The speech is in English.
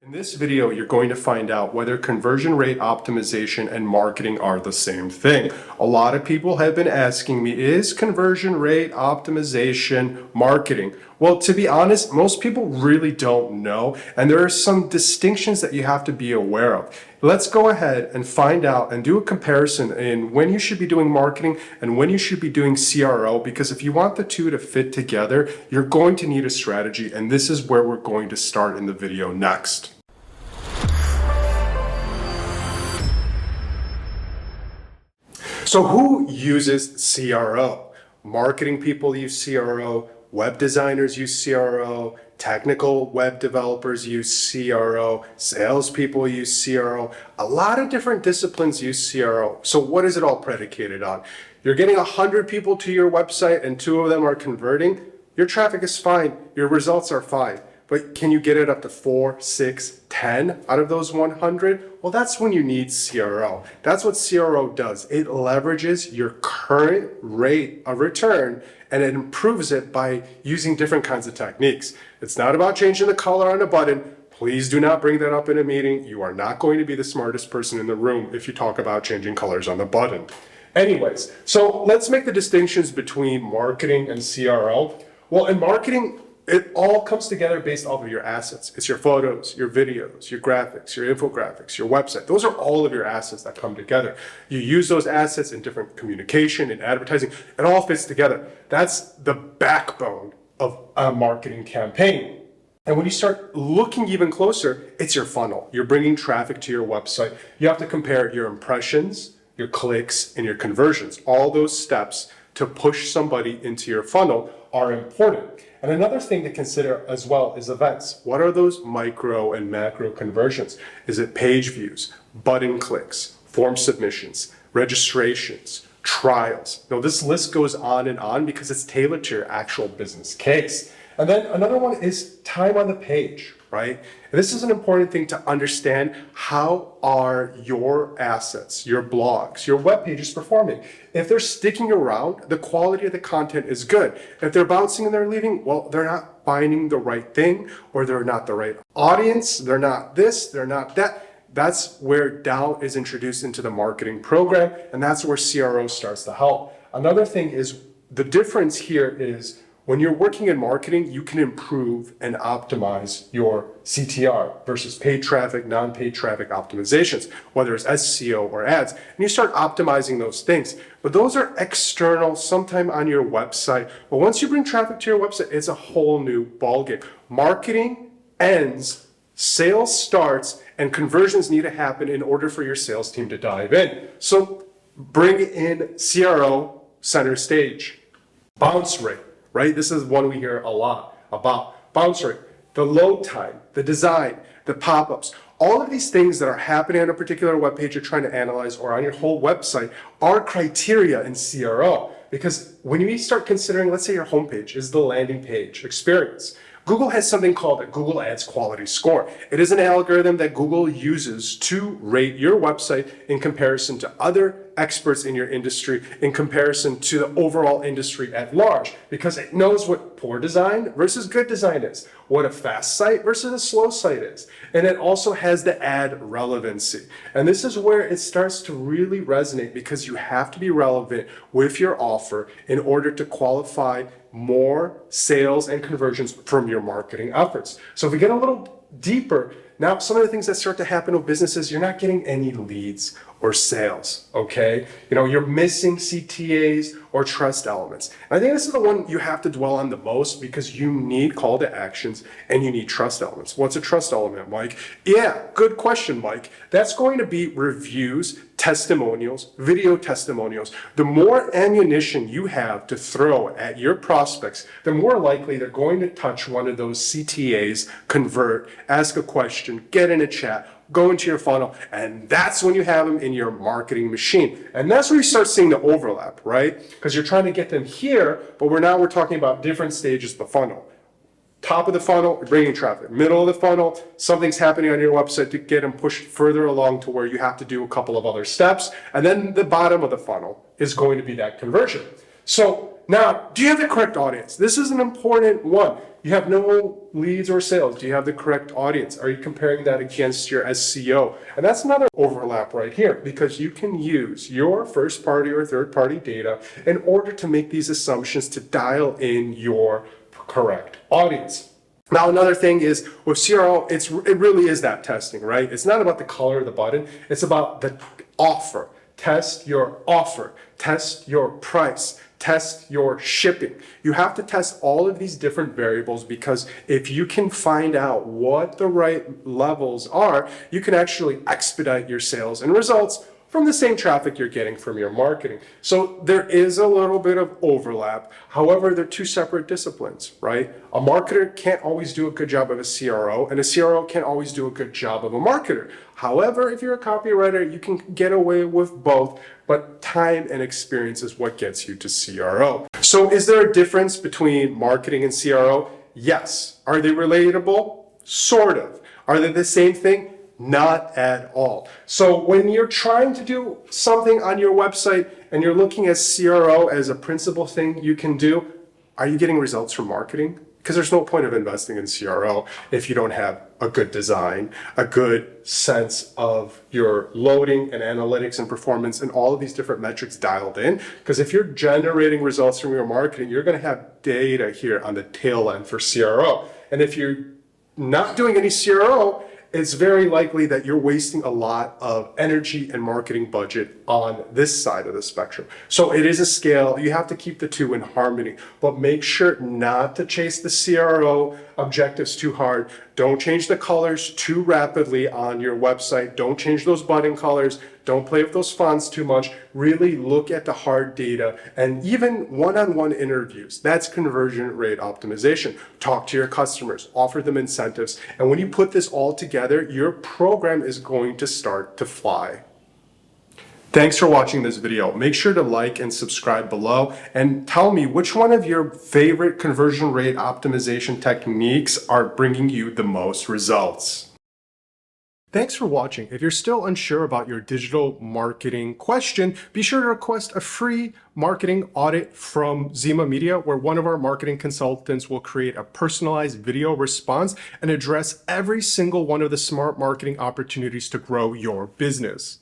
In this video, you're going to find out whether conversion rate optimization and marketing are the same thing. A lot of people have been asking me, is conversion rate optimization marketing? Well, to be honest, most people really don't know, and there are some distinctions that you have to be aware of. Let's go ahead and find out and do a comparison in when you should be doing marketing and when you should be doing CRO, because if you want the two to fit together, you're going to need a strategy, and this is where we're going to start in the video next. So who uses CRO? Marketing people use CRO, web designers use CRO, technical web developers use CRO, salespeople use CRO. A lot of different disciplines use CRO. So what is it all predicated on? You're getting 100 people to your website and 2 of them are converting. Your traffic is fine. Your results are fine. But can you get it up to 4, 6, 10 out of those 100? Well, that's when you need CRO. That's what CRO does. It leverages your current rate of return and it improves it by using different kinds of techniques. It's not about changing the color on a button. Please do not bring that up in a meeting. You are not going to be the smartest person in the room if you talk about changing colors on the button. Anyways, so let's make the distinctions between marketing and CRO. Well, in marketing, it all comes together based off of your assets. It's your photos, your videos, your graphics, your infographics, your website. Those are all of your assets that come together. You use those assets in different communication and advertising. It all fits together. That's the backbone of a marketing campaign. And when you start looking even closer, it's your funnel. You're bringing traffic to your website. You have to compare your impressions, your clicks, and your conversions. All those steps to push somebody into your funnel are important. And another thing to consider as well is events. What are those micro and macro conversions? Is it page views, button clicks, form submissions, registrations, trials? Now this list goes on and on because it's tailored to your actual business case. And then another one is time on the page, right? And this is an important thing to understand. How are your assets, your blogs, your web pages performing? If they're sticking around, the quality of the content is good. If they're bouncing and they're leaving, well, they're not finding the right thing, or they're not the right audience, they're not this, they're not that. That's where doubt is introduced into the marketing program, and that's where CRO starts to help. Another thing is, the difference here is, when you're working in marketing, you can improve and optimize your CTR versus paid traffic, non-paid traffic optimizations, whether it's SEO or ads, and you start optimizing those things. But those are external, sometime on your website. But once you bring traffic to your website, it's a whole new ballgame. Marketing ends, sales starts, and conversions need to happen in order for your sales team to dive in. So bring in CRO center stage. Bounce rate. Right? This is one we hear a lot about. Bounce rate, the load time, the design, the pop-ups. All of these things that are happening on a particular web page you're trying to analyze or on your whole website are criteria in CRO. Because when you start considering, let's say your homepage is the landing page experience, Google has something called a Google Ads Quality Score. It is an algorithm that Google uses to rate your website in comparison to other experts in your industry, in comparison to the overall industry at large, because it knows what poor design versus good design is, what a fast site versus a slow site is. And it also has the ad relevancy. And this is where it starts to really resonate, because you have to be relevant with your offer in order to qualify more sales and conversions from your marketing efforts. So if we get a little deeper, now some of the things that start to happen with businesses, you're not getting any leads or sales, okay? You're missing CTAs or trust elements. And I think this is the one you have to dwell on the most, because you need call to actions and you need trust elements. What's a trust element, Mike? Yeah, good question, Mike. That's going to be reviews, testimonials, video testimonials. The more ammunition you have to throw at your prospects, the more likely they're going to touch one of those CTAs, convert, ask a question, get in a chat, go into your funnel, and that's when you have them in your marketing machine. And that's where you start seeing the overlap, right? Because you're trying to get them here, but we're talking about different stages of the funnel. Top of the funnel, bringing traffic. Middle of the funnel, something's happening on your website to get them pushed further along to where you have to do a couple of other steps. And then the bottom of the funnel is going to be that conversion. So now, do you have the correct audience? This is an important one. You have no leads or sales. Do you have the correct audience? Are you comparing that against your SEO? And that's another overlap right here, because you can use your first party or third party data in order to make these assumptions to dial in your correct audience. Now, another thing is with CRO, it really is that testing, right? It's not about the color of the button. It's about the offer. Test your offer, test your price, test your shipping. You have to test all of these different variables, because if you can find out what the right levels are, you can actually expedite your sales and results from the same traffic you're getting from your marketing. So there is a little bit of overlap. However, they're two separate disciplines, right? A marketer can't always do a good job of a CRO, and a CRO can't always do a good job of a marketer. However, if you're a copywriter, you can get away with both, but time and experience is what gets you to CRO. So is there a difference between marketing and CRO? Yes. Are they relatable? Sort of. Are they the same thing? Not at all. So when you're trying to do something on your website and you're looking at CRO as a principal thing you can do, are you getting results from marketing? Because there's no point of investing in CRO if you don't have a good design, a good sense of your loading and analytics and performance and all of these different metrics dialed in. Because if you're generating results from your marketing, you're going to have data here on the tail end for CRO. And if you're not doing any CRO, it's very likely that you're wasting a lot of energy and marketing budget on this side of the spectrum. So it is a scale. You have to keep the two in harmony, but make sure not to chase the CRO objectives too hard. Don't change the colors too rapidly on your website. Don't change those button colors. Don't play with those fonts too much. Really look at the hard data, and even one-on-one interviews. That's conversion rate optimization. Talk to your customers, offer them incentives. And when you put this all together, your program is going to start to fly. Thanks for watching this video. Make sure to like and subscribe below, and tell me which one of your favorite conversion rate optimization techniques are bringing you the most results. Thanks for watching. If you're still unsure about your digital marketing question, be sure to request a free marketing audit from Zima Media, where one of our marketing consultants will create a personalized video response and address every single one of the smart marketing opportunities to grow your business.